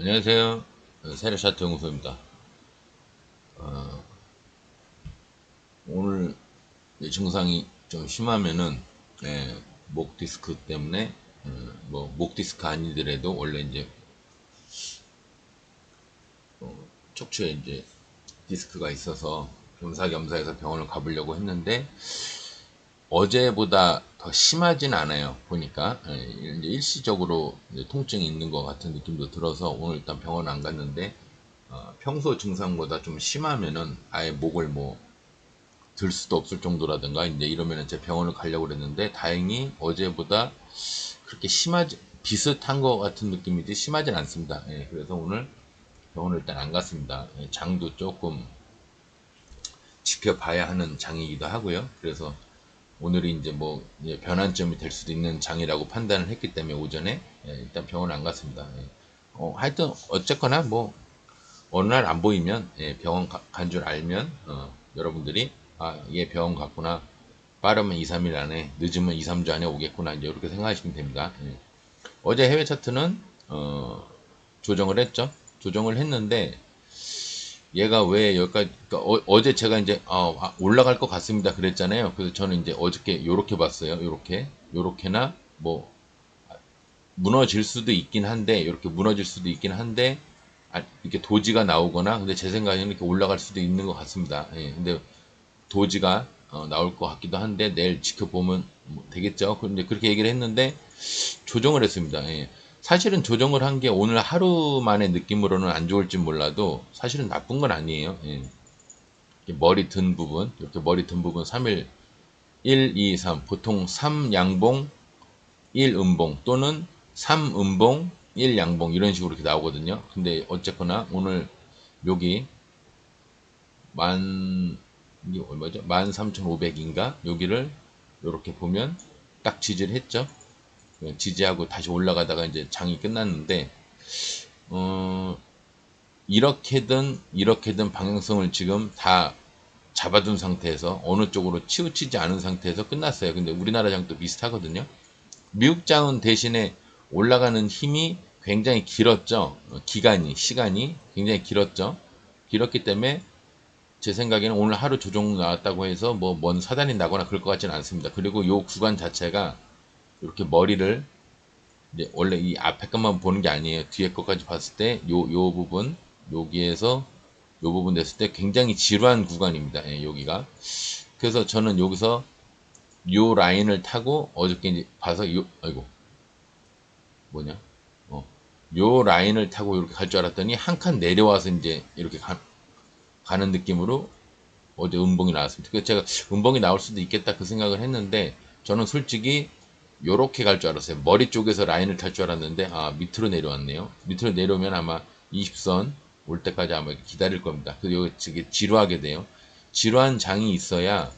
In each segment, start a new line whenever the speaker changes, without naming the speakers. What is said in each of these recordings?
안녕하세요. 세례샤트 연구소입니다. 오늘 증상이 좀 심하면은 목 디스크 때문에 목 디스크 아니더라도 원래 이제 척추에 이제 디스크가 있어서 겸사겸사해서 병원을 가보려고 했는데 어제보다 더 심하진 않아요. 보니까 이제 일시적으로 이제 통증이 있는 것 같은 느낌도 들어서 오늘 일단 병원 안 갔는데 평소 증상보다 좀 심하면은 아예 목을 뭐 들 수도 없을 정도라든가 이제 이러면은 제 병원을 가려고 그랬는데 다행히 어제보다 그렇게 심하지 비슷한 것 같은 느낌이지 심하진 않습니다. 그래서 오늘 병원을 일단 안 갔습니다. 장도 조금 지켜봐야 하는 장이기도 하고요. 그래서 오늘이 이제 뭐 변환점이 될 수도 있는 장이라고 판단을 했기 때문에 오전에 일단 병원 안 갔습니다. 하여튼 어쨌거나 뭐 어느 날 안 보이면 병원 간 줄 알면 여러분들이 얘 병원 갔구나. 빠르면 2, 3일 안에, 늦으면 2, 3주 안에 오겠구나. 이제 이렇게 생각하시면 됩니다. 어제 해외 차트는 조정을 했죠. 조정을 했는데 얘가 왜 여기까지 그러니까 어제 제가 이제 올라갈 것 같습니다 그랬잖아요. 그래서 저는 이제 어저께 요렇게 봤어요. 요렇게나 뭐 무너질 수도 있긴 한데 이렇게 무너질 수도 있긴 한데 이렇게 도지가 나오거나 근데 제 생각에는 이렇게 올라갈 수도 있는 것 같습니다. 근데 도지가 나올 것 같기도 한데 내일 지켜보면 뭐 되겠죠. 근데 그렇게 얘기를 했는데 조정을 했습니다. 사실은 조정을 한 게 오늘 하루 만의 느낌으로는 안 좋을지 몰라도 사실은 나쁜 건 아니에요. 머리 든 부분 이렇게 머리 든 부분 3일 1, 2, 3 보통 3 양봉 1 음봉 또는 3 음봉 1 양봉 이런 식으로 이렇게 나오거든요. 근데 어쨌거나 오늘 여기 만 이게 얼마죠? 13,500인가? 여기를 이렇게 보면 딱 지지를 했죠. 지지하고 다시 올라가다가 이제 장이 끝났는데 어, 이렇게든 방향성을 지금 다 잡아둔 상태에서 어느 쪽으로 치우치지 않은 상태에서 끝났어요. 근데 우리나라 장도 비슷하거든요. 미국 장은 대신에 올라가는 힘이 굉장히 길었죠. 시간이 굉장히 길었죠. 길었기 때문에 제 생각에는 오늘 하루 조정 나왔다고 해서 뭐 뭔 사단이 나거나 그럴 것 같지는 않습니다. 그리고 요 구간 자체가 이렇게 머리를 이제 원래 이 앞에 것만 보는 게 아니에요. 뒤에 것까지 봤을 때 요 부분 여기에서 요 부분 됐을 때 굉장히 지루한 구간입니다. 여기가. 그래서 저는 여기서 요 라인을 타고 어저께 이제 봐서 아이고 뭐냐 요 라인을 타고 이렇게 갈 줄 알았더니 한 칸 내려와서 이제 이렇게 가는 느낌으로 어제 음봉이 나왔습니다. 그래서 제가 음봉이 나올 수도 있겠다 그 생각을 했는데 저는 솔직히 요렇게 갈 줄 알았어요. 머리 쪽에서 라인을 탈 줄 알았는데 밑으로 내려왔네요. 밑으로 내려오면 아마 20선 올 때까지 아마 기다릴 겁니다. 그리고 이게 지루하게 돼요. 지루한 장이 있어야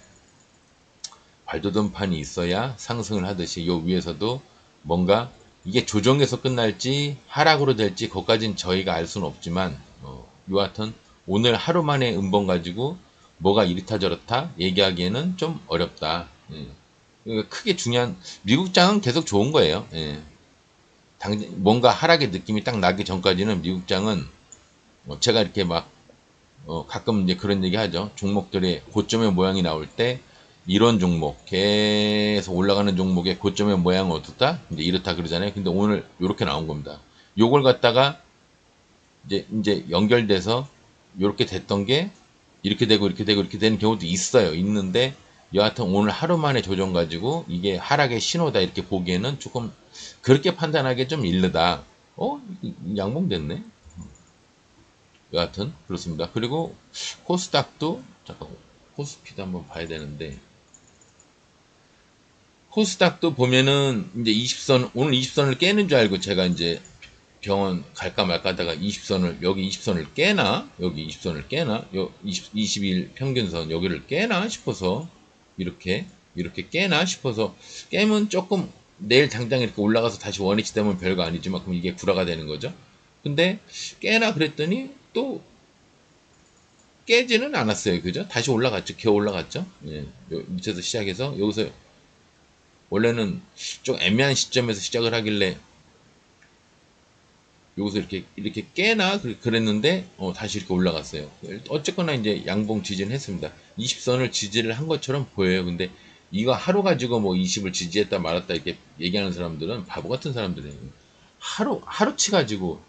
발돋움판이 있어야 상승을 하듯이 요 위에서도 뭔가 이게 조정에서 끝날지 하락으로 될지 그것까지는 저희가 알 수는 없지만 여하튼 오늘 하루 만에 음봉 가지고 뭐가 이렇다 저렇다 얘기하기에는 좀 어렵다. 그러니까 크게 중요한 미국장은 계속 좋은 거예요. 뭔가 하락의 느낌이 딱 나기 전까지는 미국장은 제가 이렇게 막 가끔 이제 그런 얘기 하죠. 종목들의 고점의 모양이 나올 때 이런 종목 계속 올라가는 종목의 고점의 모양은 어떻다? 이제 이렇다 그러잖아요. 근데 오늘 이렇게 나온 겁니다. 요걸 갖다가 이제 연결돼서 이렇게 됐던 게 이렇게 되고 이렇게 되고 이렇게 되는 경우도 있어요. 있는데 여하튼 오늘 하루 만에 조정 가지고 이게 하락의 신호다 이렇게 보기에는 조금 그렇게 판단하기 좀 이르다. 양봉됐네. 여하튼 그렇습니다. 그리고 코스닥도 잠깐 코스피도 한번 봐야 되는데 코스닥도 보면은 이제 20선 오늘 20선을 깨는 줄 알고 제가 이제 병원 갈까 말까 하다가 20선을 여기 20선을 깨나 여기 20선을 깨나 20일 평균선 여기를 깨나 싶어서 이렇게 깨나 싶어서 깨면 조금 내일 당장 이렇게 올라가서 다시 원위치 되면 별거 아니지만 그럼 이게 구라가 되는 거죠. 근데 깨나 그랬더니 또 깨지는 않았어요. 그죠? 다시 올라갔죠. 기어 올라갔죠. 밑에서 시작해서 여기서 원래는 좀 애매한 시점에서 시작을 하길래 여기서 이렇게 깨나 그랬는데 다시 이렇게 올라갔어요. 어쨌거나 이제 양봉 지지는 했습니다. 20선을 지지를 한 것처럼 보여요. 근데 이거 하루 가지고 뭐 20을 지지했다 말았다 이렇게 얘기하는 사람들은 바보 같은 사람들이에요. 하루치 가지고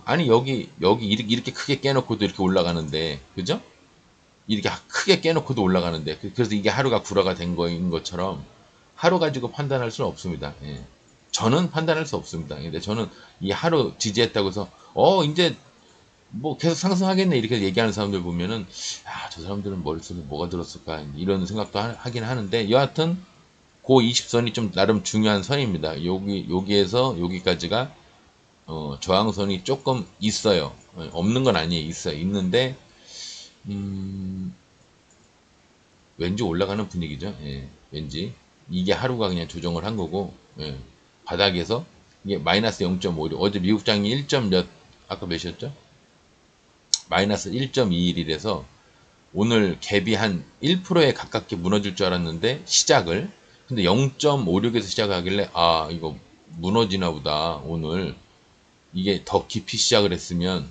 아니 여기 이렇게 크게 깨놓고도 이렇게 올라가는데 그죠? 이렇게 크게 깨놓고도 올라가는데 그래서 이게 하루가 구라가 된 거인 것처럼 하루 가지고 판단할 수는 없습니다. 예. 저는 판단할 수 없습니다. 근데 저는 이 하루 지지했다고 해서 이제 뭐 계속 상승하겠네 이렇게 얘기하는 사람들 보면은 저 사람들은 머릿속에 뭐가 들었을까 이런 생각도 하긴 하는데 여하튼 그 20선이 좀 나름 중요한 선입니다. 여기에서 여기까지가 저항선이 조금 있어요. 없는 건 아니에요. 있어요. 있는데 왠지 올라가는 분위기죠. 예, 왠지 이게 하루가 그냥 조정을 한 거고 예, 바닥에서 이게 마이너스 0.56 어제 미국장이 1점 몇 아까 몇이었죠? 마이너스 1.21이라서 오늘 갭이 한 1%에 가깝게 무너질 줄 알았는데 시작을 근데 0.56에서 시작하길래 이거 무너지나 보다 오늘 이게 더 깊이 시작을 했으면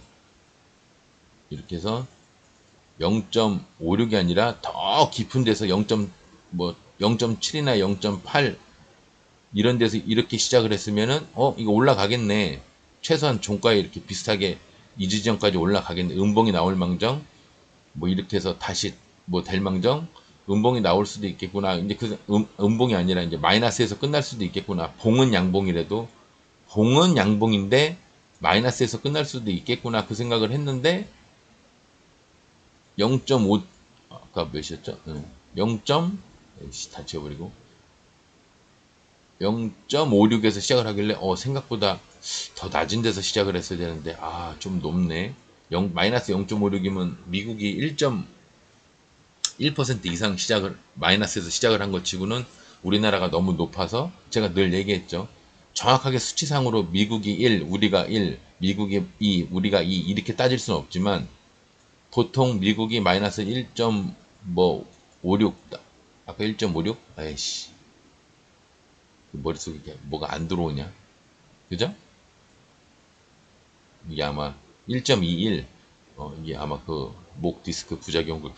이렇게 해서 0.56이 아니라 더 깊은 데서 0.7이나 0.8 이런 데서 이렇게 시작을 했으면은 이거 올라가겠네. 최소한 종가에 이렇게 비슷하게 이 지점까지 올라가겠네. 음봉이 나올 망정 뭐 이렇게 해서 다시 뭐 될 망정 음봉이 나올 수도 있겠구나. 이제 음봉이 아니라 이제 마이너스에서 끝날 수도 있겠구나. 봉은 양봉이라도 봉은 양봉인데 마이너스에서 끝날 수도 있겠구나. 그 생각을 했는데 0.5 아까 몇이었죠? 0. 다 지워버리고 0.56에서 시작을 하길래 생각보다 더 낮은 데서 시작을 했어야 되는데 좀 높네. 마이너스 0.56이면 미국이 1.1% 이상 마이너스에서 시작을 한 것 치고는 우리나라가 너무 높아서 제가 늘 얘기했죠. 정확하게 수치상으로 미국이 1, 우리가 1, 미국이 2, 우리가 2 이렇게 따질 수는 없지만 보통 미국이 마이너스 1.56 아까 1.56? 아이씨 머릿속에 뭐가 안 들어오냐 그죠? 이게 아마 1.21 이게 아마 그 목 디스크 부작용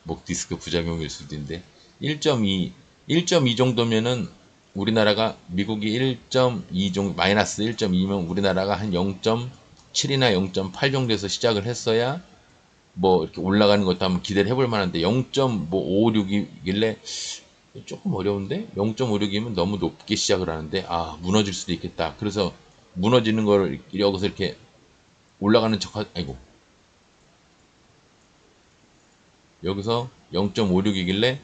목 디스크 부작용일 수도 있는데 1.2 정도면은 우리나라가 미국이 1.2 정도 마이너스 1.2면 우리나라가 한 0.7이나 0.8 정도에서 시작을 했어야 뭐 이렇게 올라가는 것도 한번 기대를 해볼 만한데 0.56이길래 조금 어려운데 0.56이면 너무 높게 시작을 하는데 무너질 수도 있겠다. 그래서 무너지는 걸 여기서 이렇게 올라가는 아이고 여기서 0.56이길래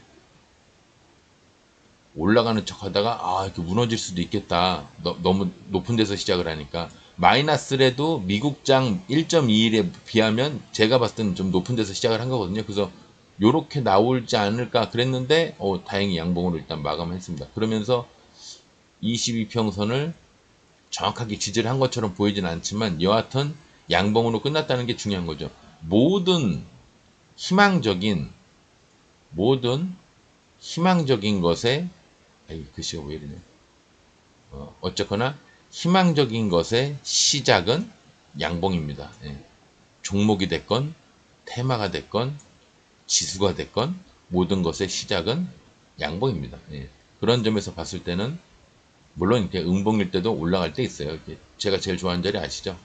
올라가는 척 하다가 이렇게 무너질 수도 있겠다. 너무 높은 데서 시작을 하니까 마이너스래도 미국장 1.21에 비하면 제가 봤을 때는 좀 높은 데서 시작을 한 거거든요. 그래서 요렇게 나올지 않을까 그랬는데 다행히 양봉으로 일단 마감했습니다. 그러면서 22평선을 정확하게 지지를 한 것처럼 보이진 않지만 여하튼 양봉으로 끝났다는 게 중요한 거죠. 모든 희망적인 것에 글씨가 왜 이러냐. 어쨌거나 희망적인 것의 시작은 양봉입니다. 예. 종목이 됐건 테마가 됐건 지수가 됐건 모든 것의 시작은 양봉입니다. 예. 그런 점에서 봤을 때는 물론 이렇게 음봉일 때도 올라갈 때 있어요. 제가 제일 좋아하는 자리 아시죠?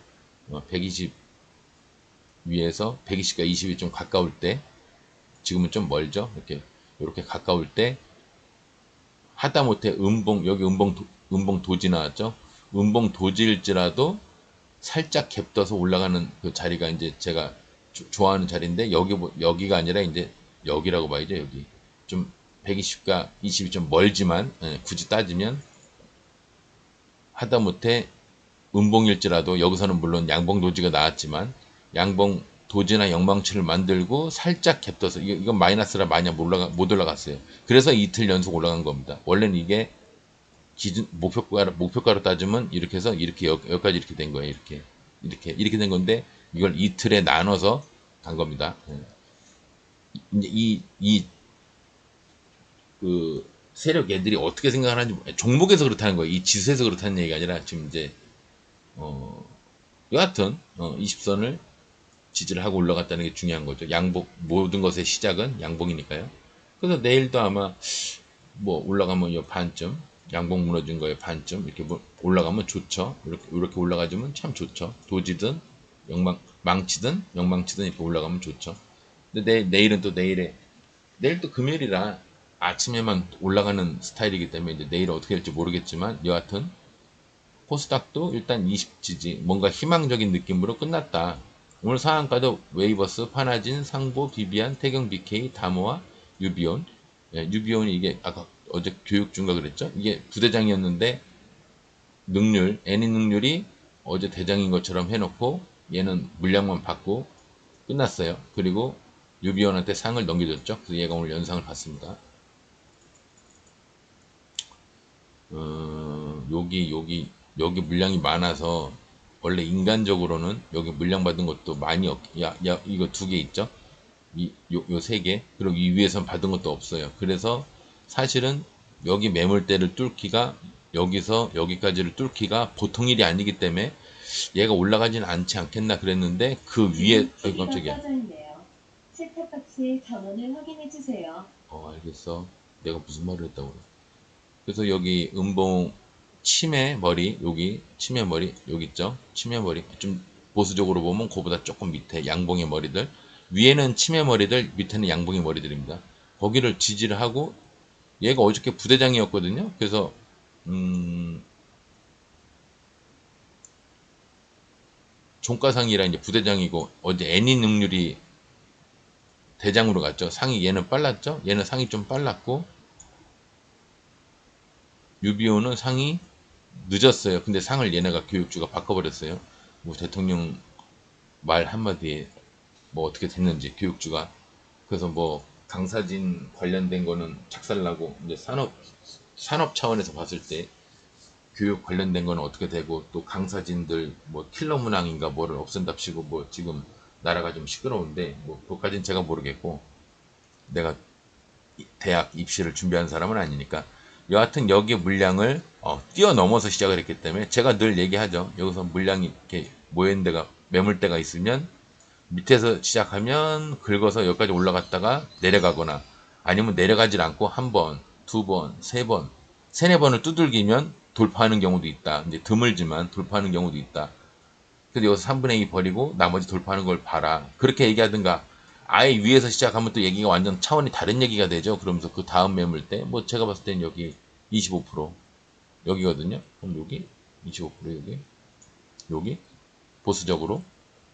120 위에서 120과 20이 좀 가까울 때 지금은 좀 멀죠. 이렇게 가까울 때 하다못해 여기 음봉 도지 나왔죠. 음봉 도지일지라도 살짝 갭 떠서 올라가는 그 자리가 이제 제가 좋아하는 자리인데 여기가 아니라 이제 여기라고 봐야죠. 여기 좀 120과 20이 좀 멀지만 굳이 따지면 하다못해 음봉일지라도 여기서는 물론 양봉 도지가 나왔지만 양봉 도지나 영망치를 만들고 살짝 갭 떠서 이건 마이너스라 많이 못 올라갔어요. 그래서 이틀 연속 올라간 겁니다. 원래는 이게 기준 목표가로 따지면 이렇게 해서 이렇게 여기까지 이렇게 된 거예요. 이렇게 된 건데 이걸 이틀에 나눠서 간 겁니다. 이그 세력 애들이 어떻게 생각하는지 종목에서 그렇다는 거예요. 이 지수에서 그렇다는 얘기가 아니라 지금 이제 어, 여하튼 20선을 지지를 하고 올라갔다는 게 중요한 거죠. 양복, 모든 것의 시작은 양복이니까요. 그래서 내일도 아마 뭐 올라가면 요 반쯤, 양복 무너진 거에 반쯤 이렇게 올라가면 좋죠. 이렇게 올라가주면 참 좋죠. 도지든 망치든 영망치든 이렇게 올라가면 좋죠. 근데 내일은 또 내일 또 금요일이라 아침에만 올라가는 스타일이기 때문에 이제 내일 어떻게 될지 모르겠지만 여하튼 코스닥도 일단 20지지 뭔가 희망적인 느낌으로 끝났다. 오늘 상한가도 웨이버스, 파나진, 상보, 비비안, 태경, BK, 다모아, 유비온. 예, 유비온이 이게 아까 어제 교육 중가 그랬죠? 이게 부대장이었는데 애니 능률이 어제 대장인 것처럼 해놓고 얘는 물량만 받고 끝났어요. 그리고 유비온한테 상을 넘겨줬죠. 그래서 얘가 오늘 연상을 받습니다. 여기 물량이 많아서 원래 인간적으로는 여기 물량 받은 것도 많이 이거 두 개 있죠? 요 세 개. 그리고 이 위에선 받은 것도 없어요. 그래서 사실은 여기 매물대를 뚫기가 여기서 여기까지를 뚫기가 보통 일이 아니기 때문에 얘가 올라가지는 않지 않겠나 그랬는데 그 위에 깜짝이야.
챗박스의 전원을 확인해 주세요.
알겠어. 내가 무슨 말을 했다고 그래. 그래서 여기 음봉 치매 머리 여기 치매 머리 여기 있죠. 치매 머리 좀 보수적으로 보면 그보다 조금 밑에 양봉의 머리들 위에는 치매 머리들 밑에는 양봉의 머리들입니다. 거기를 지지를 하고 얘가 어저께 부대장이었거든요. 그래서 종가상이라 이제 부대장이고 어제 애니 능률이 대장으로 갔죠. 상이 얘는 빨랐죠. 얘는 상이 좀 빨랐고 유비오는 상이 늦었어요. 근데 상을 얘네가 교육주가 바꿔버렸어요. 뭐 대통령 말 한마디에 뭐 어떻게 됐는지 교육주가 그래서 뭐 강사진 관련된 거는 작살나고 이제 산업 차원에서 봤을 때 교육 관련된 거는 어떻게 되고 또 강사진들 뭐 킬러 문항인가 뭐를 없앤답시고 뭐 지금 나라가 좀 시끄러운데 뭐 그것까지는 제가 모르겠고 내가 대학 입시를 준비한 사람은 아니니까 여하튼 여기 물량을 뛰어넘어서 시작을 했기 때문에 제가 늘 얘기하죠. 여기서 물량이 이렇게 모인 데가 매물대가 있으면 밑에서 시작하면 긁어서 여기까지 올라갔다가 내려가거나 아니면 내려가질 않고 한 번, 두 번, 세 번, 세네 번을 두들기면 돌파하는 경우도 있다. 이제 드물지만 돌파하는 경우도 있다. 근데 여기서 3분의 2 버리고 나머지 돌파하는 걸 봐라. 그렇게 얘기하든가 아예 위에서 시작하면 또 얘기가 완전 차원이 다른 얘기가 되죠. 그러면서 그 다음 매물 때 뭐 제가 봤을 땐 여기 25% 여기거든요. 그럼 여기 25% 여기 보수적으로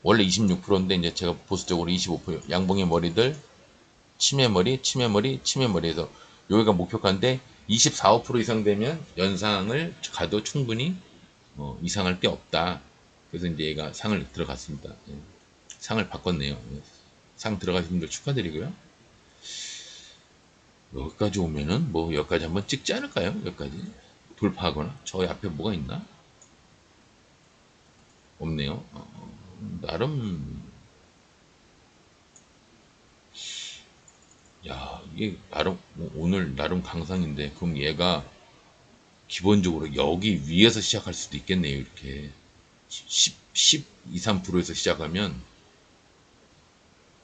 원래 26%인데 이제 제가 보수적으로 25% 양봉의 머리들 치매머리 치매머리 치매머리에서 여기가 목표가인데 24, 5% 이상 되면 연상을 가도 충분히 이상할 게 없다. 그래서 이제 얘가 상을 들어갔습니다. 예. 상을 바꿨네요. 예. 상 들어가신 분들 축하드리고요. 여기까지 오면은 뭐 여기까지 한번 찍지 않을까요? 여기까지 돌파하거나 저 앞에 뭐가 있나? 없네요. 나름 야 이게 나름 오늘 나름 강상인데 그럼 얘가 기본적으로 여기 위에서 시작할 수도 있겠네요. 이렇게 10, 2, 3%에서 시작하면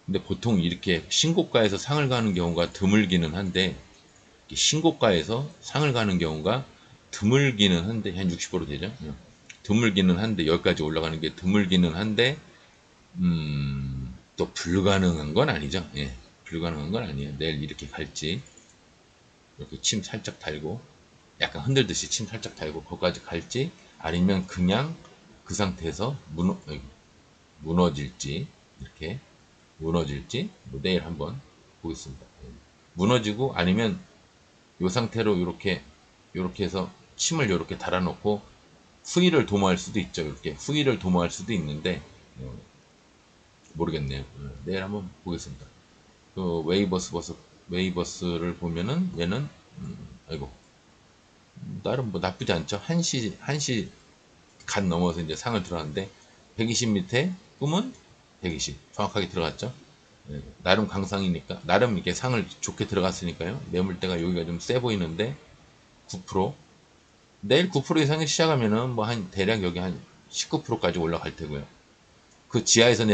근데 보통 이렇게 신고가에서 상을 가는 경우가 드물기는 한데 신고가에서 상을 가는 경우가 드물기는 한데 한 60% 되죠. 드물기는 한데 여기까지 올라가는 게 드물기는 한데 또 불가능한 건 아니죠. 예, 불가능한 건 아니에요. 내일 이렇게 갈지 이렇게 침 살짝 달고 약간 흔들듯이 침 살짝 달고 거기까지 갈지 아니면 그냥 그 상태에서 무너질지 이렇게 무너질지 뭐 내일 한번 보겠습니다. 예. 무너지고 아니면 이 상태로 이렇게 해서 침을 이렇게 달아놓고 후위를 도모할 수도 있죠. 이렇게 후위를 도모할 수도 있는데 모르겠네요. 내일 한번 보겠습니다. 그 웨이버스를 보면은 얘는 아이고 나름 뭐 나쁘지 않죠. 한시 간 넘어서 이제 상을 들어갔는데 120 밑에 꿈은 120 정확하게 들어갔죠. 예, 나름 강상이니까 나름 이렇게 상을 좋게 들어갔으니까요. 매물대가 여기가 좀 세 보이는데 9% 내일 9% 이상이 시작하면은 뭐 한 대략 여기 한 19%까지 올라갈 테고요. 그 지하에서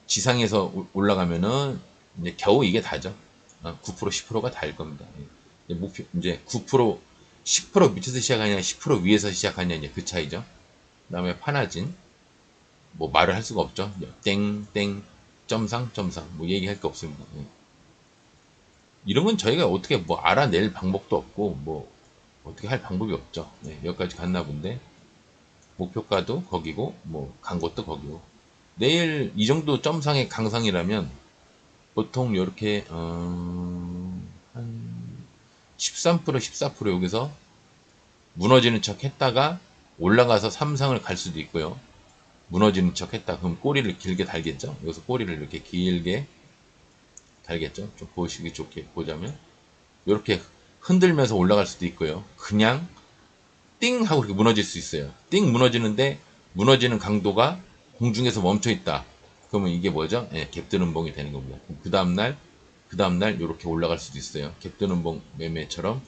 지상에서 올라가면은 이제 겨우 이게 다죠. 9% 10%가 다일 겁니다. 이제 목표 이제 9% 10% 밑에서 시작하냐 10% 위에서 시작하냐 이제 그 차이죠. 그다음에 파나진 뭐 말을 할 수가 없죠. 땡땡 점상 뭐 얘기할 게 없습니다. 이런 건 저희가 어떻게 뭐 알아낼 방법도 없고 뭐 어떻게 할 방법이 없죠. 여기까지 갔나 본데 목표가도 거기고 뭐 간 것도 거기고 내일 이 정도 점상의 강상이라면 보통 이렇게 한 13% 14% 여기서 무너지는 척 했다가 올라가서 삼상을 갈 수도 있고요. 무너지는 척 했다 그럼 꼬리를 길게 달겠죠. 여기서 꼬리를 이렇게 길게 달겠죠. 좀 보시기 좋게 보자면 이렇게 흔들면서 올라갈 수도 있고요. 그냥 띵 하고 이렇게 무너질 수 있어요. 띵 무너지는데 무너지는 강도가 공중에서 멈춰 있다. 그러면 이게 뭐죠? 갭드는 봉이 되는 겁니다. 그 다음날 이렇게 올라갈 수도 있어요. 갭드는 봉 매매처럼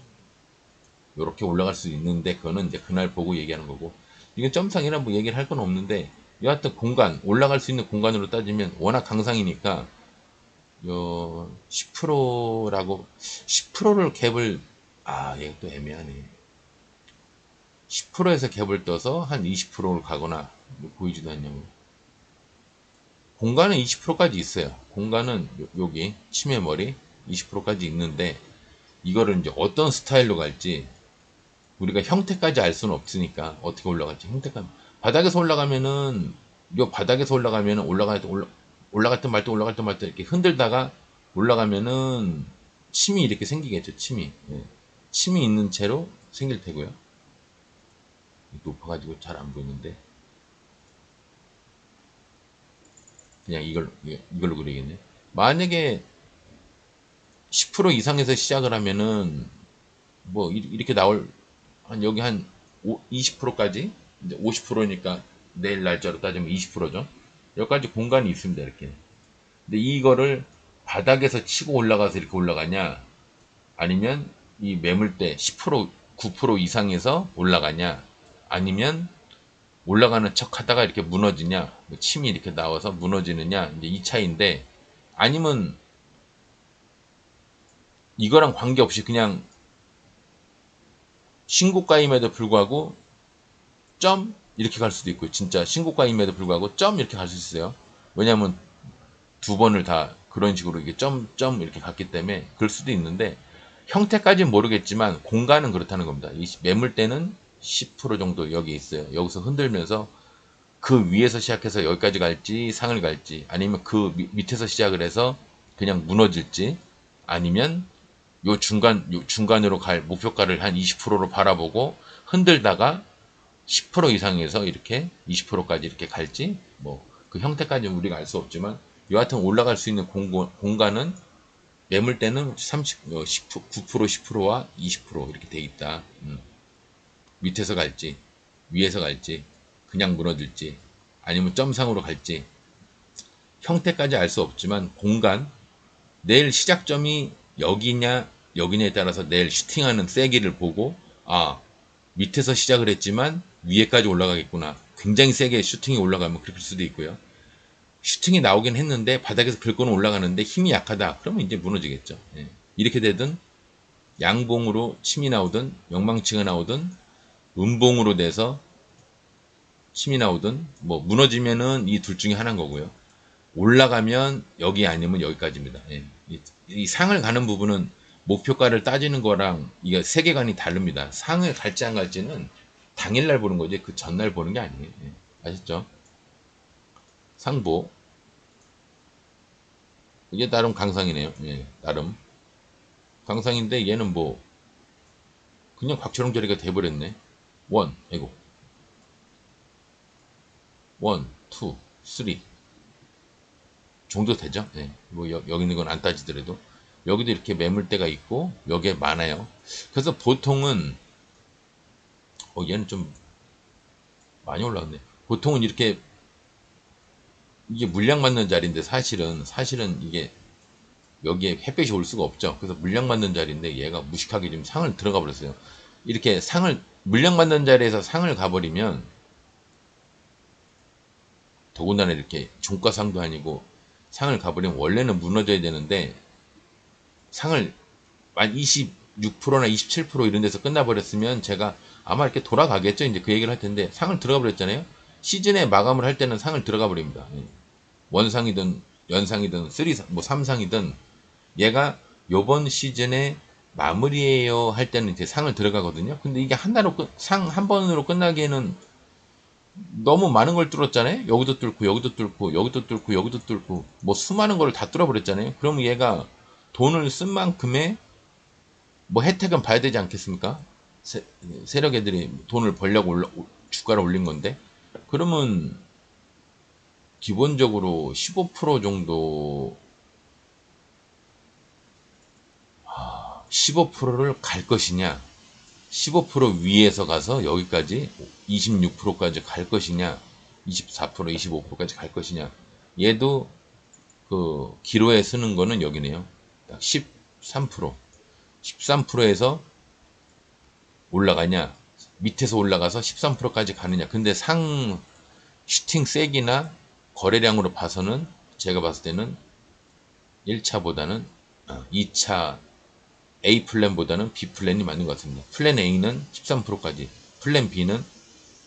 이렇게 올라갈 수 있는데 그거는 이제 그날 보고 얘기하는 거고 이건 점상이라 뭐 얘기를 할 건 없는데 여하튼 공간 올라갈 수 있는 공간으로 따지면 워낙 강상이니까 10%라고 10%를 갭을 얘가 또 애매하네. 10%에서 갭을 떠서 한 20%를 가거나 보이지도 않냐고. 공간은 20%까지 있어요. 공간은 여기 치매머리 20%까지 있는데 이거를 이제 어떤 스타일로 갈지 우리가 형태까지 알 수는 없으니까 어떻게 올라갈지 형태까지 바닥에서 올라가면은 요 바닥에서 올라가면은 올라갈 때 말 때 올라갈 때 말 때 이렇게 흔들다가 올라가면은 침이 이렇게 생기겠죠. 침이 침이 있는 채로 생길 테고요. 높아가지고 잘 안 보이는데 그냥 이걸로 그리겠네. 만약에 10% 이상에서 시작을 하면은 뭐 이렇게 나올 한 여기 한 20%까지 이제 50%니까 내일 날짜로 따지면 20%죠. 여기까지 공간이 있습니다. 이렇게. 근데 이거를 바닥에서 치고 올라가서 이렇게 올라가냐 아니면 이 매물대 10% 9% 이상에서 올라가냐 아니면 올라가는 척 하다가 이렇게 무너지냐 뭐 침이 이렇게 나와서 무너지느냐 이제 이 차이인데 아니면 이거랑 관계없이 그냥 신고가임에도 불구하고 점 이렇게 갈 수도 있고 진짜 신고가임에도 불구하고 점 이렇게 갈 수 있어요. 왜냐하면 두 번을 다 그런 식으로 이게 점 이렇게 갔기 때문에 그럴 수도 있는데 형태까지는 모르겠지만 공간은 그렇다는 겁니다. 이 매물대는 10% 정도 여기 있어요. 여기서 흔들면서 그 위에서 시작해서 여기까지 갈지 상을 갈지 아니면 그 밑에서 시작을 해서 그냥 무너질지 아니면 요 중간으로 갈 목표가를 한 20%로 바라보고 흔들다가 10% 이상에서 이렇게 20%까지 이렇게 갈지 뭐 그 형태까지는 우리가 알 수 없지만 여하튼 올라갈 수 있는 공간은 매물대는 9% 10%와 20% 이렇게 돼 있다. 밑에서 갈지 위에서 갈지 그냥 무너질지 아니면 점상으로 갈지 형태까지 알 수 없지만 공간 내일 시작점이 여기냐에 따라서 내일 슈팅하는 세기를 보고 밑에서 시작을 했지만 위에까지 올라가겠구나. 굉장히 세게 슈팅이 올라가면 그럴 수도 있고요. 슈팅이 나오긴 했는데 바닥에서 긁고는 올라가는데 힘이 약하다. 그러면 이제 무너지겠죠. 이렇게 되든 양봉으로 침이 나오든 영망치가 나오든 음봉으로 돼서 침이 나오든 뭐 무너지면은 이 둘 중에 하나인 거고요. 올라가면 여기 아니면 여기까지입니다. 이 상을 가는 부분은 목표가를 따지는 거랑 이게 세계관이 다릅니다. 상을 갈지 안 갈지는 당일날 보는 거지 그 전날 보는 게 아니에요. 아셨죠? 상보 이게 나름 강상이네요. 나름 강상인데 얘는 뭐 그냥 곽철웅저리가 돼버렸네. 아이고 투, 쓰리 정도 되죠. 뭐 여기 있는 건 안 따지더라도 여기도 이렇게 매물대가 있고 여기에 많아요. 그래서 보통은 얘는 좀 많이 올라갔네. 보통은 이렇게 이게 물량 맞는 자리인데 사실은 이게 여기에 햇볕이 올 수가 없죠. 그래서 물량 맞는 자리인데 얘가 무식하게 지금 상을 들어가 버렸어요. 이렇게 물량 맞는 자리에서 상을 가버리면 더군다나 이렇게 종가상도 아니고 상을 가버리면 원래는 무너져야 되는데 상을 한 26%나 27% 이런 데서 끝나버렸으면 제가 아마 이렇게 돌아가겠죠. 이제 그 얘기를 할 텐데 상을 들어가 버렸잖아요. 시즌에 마감을 할 때는 상을 들어가 버립니다. 원상이든 연상이든 뭐 3상이든 얘가 요번 시즌에 마무리해요 할 때는 이제 상을 들어가거든요. 근데 이게 상 한 번으로 끝나기에는 너무 많은 걸 뚫었잖아요. 여기도 뚫고 여기도 뚫고 여기도 뚫고 여기도 뚫고 뭐 수많은 걸 다 뚫어버렸잖아요. 그러면 얘가 돈을 쓴 만큼의 뭐 혜택은 봐야 되지 않겠습니까? 세력 애들이 돈을 벌려고 주가를 올린 건데 그러면 기본적으로 15% 정도 15%를 갈 것이냐 15% 위에서 가서 여기까지 26%까지 갈 것이냐 24% 25%까지 갈 것이냐 얘도 그 기로에 쓰는 거는 여기네요. 딱 13% 13%에서 올라가냐 밑에서 올라가서 13%까지 가느냐. 근데 슈팅 세기나 거래량으로 봐서는 제가 봤을 때는 1차보다는 2차 A 플랜보다는 B 플랜이 맞는 것 같습니다. 플랜 A는 13%까지, 플랜 B는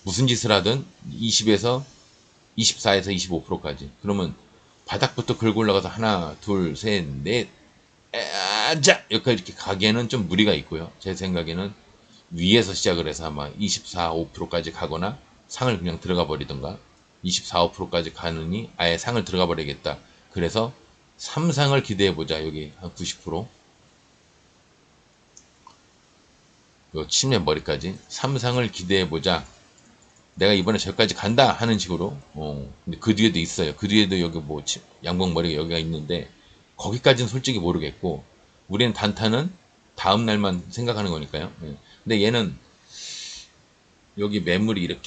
무슨 짓을 하든 20에서 24에서 25%까지. 그러면 바닥부터 긁고 올라가서 하나, 둘, 셋, 넷, 자 여기까지 이렇게 가기에는 좀 무리가 있고요. 제 생각에는 위에서 시작을 해서 아마 24, 5%까지 가거나 상을 그냥 들어가 버리던가 24, 5%까지 가느니 아예 상을 들어가 버리겠다. 그래서 3상을 기대해 보자. 여기 한 90%. 요 침내 머리까지 3상을 기대해 보자. 내가 이번에 저기까지 간다 하는 식으로. 근데 그 뒤에도 있어요. 그 뒤에도 여기 뭐 양봉 머리가 여기가 있는데 거기까지는 솔직히 모르겠고 우리는 단타는 다음 날만 생각하는 거니까요. 예. 근데 얘는 여기 매물이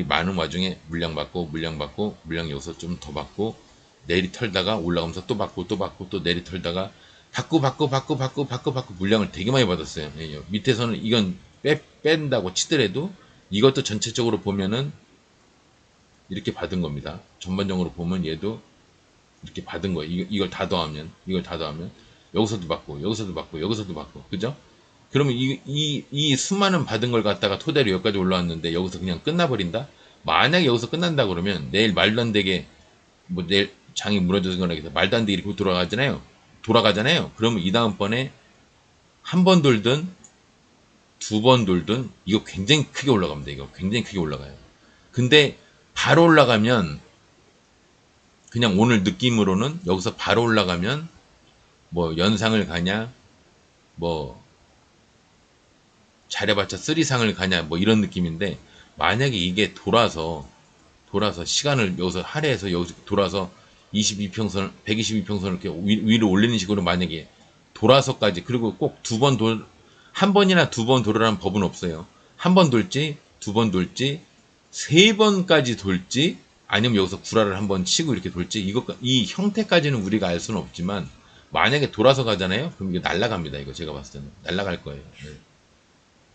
많은 와중에 물량 받고 물량 여기서 좀 더 받고 내리 털다가 올라가면서 또 받고 또 내리 털다가 받고 물량을 되게 많이 받았어요. 예, 밑에서는 이건 뺀다고 치더라도 이것도 전체적으로 보면은 이렇게 받은 겁니다. 전반적으로 보면 얘도 이렇게 받은 거예요. 이걸 다 더하면 여기서도 받고 그죠? 그러면 이 수많은 받은 걸 갖다가 토대로 여기까지 올라왔는데 여기서 그냥 끝나버린다? 만약에 여기서 끝난다 그러면 내일 말도 안 되게 뭐 내일 장이 무너져서 거나 해서 말도 안 되게 이렇게 돌아가잖아요. 그러면 이 다음번에 한 번 돌든 두 번 돌든 이거 굉장히 크게 올라갑니다. 이거 굉장히 크게 올라가요. 근데 바로 올라가면 그냥 오늘 느낌으로는 여기서 바로 올라가면 뭐 연상을 가냐 뭐 잘해봤자 쓰리상을 가냐 뭐 이런 느낌인데 만약에 이게 돌아서 시간을 여기서 할애해서 여기서 돌아서 22평선 122평선을 이렇게 위로 올리는 식으로 만약에 돌아서까지 그리고 꼭 한 번이나 두 번 돌으라는 법은 없어요. 한 번 돌지 두 번 돌지 세 번까지 돌지 아니면 여기서 구라를 한번 치고 이렇게 돌지 이 형태까지는 우리가 알 수는 없지만 만약에 돌아서 가잖아요. 그럼 이게 날아갑니다. 이거 제가 봤을 때는 날아갈 거예요. 네.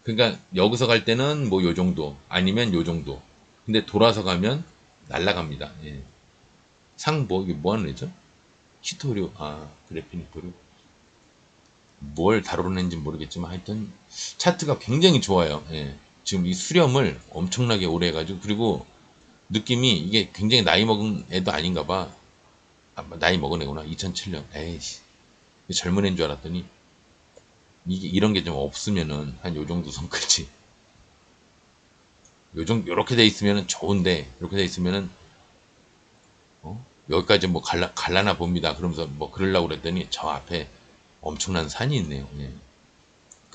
그러니까 여기서 갈 때는 뭐 요 정도 아니면 요 정도. 근데 돌아서 가면 날아갑니다. 예. 상보 이게 뭐 하는 애죠? 히토류 그래핀 히토류 뭘 다루는지 모르겠지만 하여튼 차트가 굉장히 좋아요. 예. 지금 이 수렴을 엄청나게 오래 해가지고 그리고 느낌이 이게 굉장히 나이 먹은 애도 아닌가 봐. 나이 먹은 애구나. 2007년. 에이씨. 젊은 애인 줄 알았더니 이게 이런 게 좀 없으면은 한 요 정도 선까지 요렇게 돼 있으면은 좋은데 이렇게 돼 있으면은 여기까지 뭐 갈라나 봅니다. 그러면서 뭐 그러려고 그랬더니 저 앞에 엄청난 산이 있네요. 예.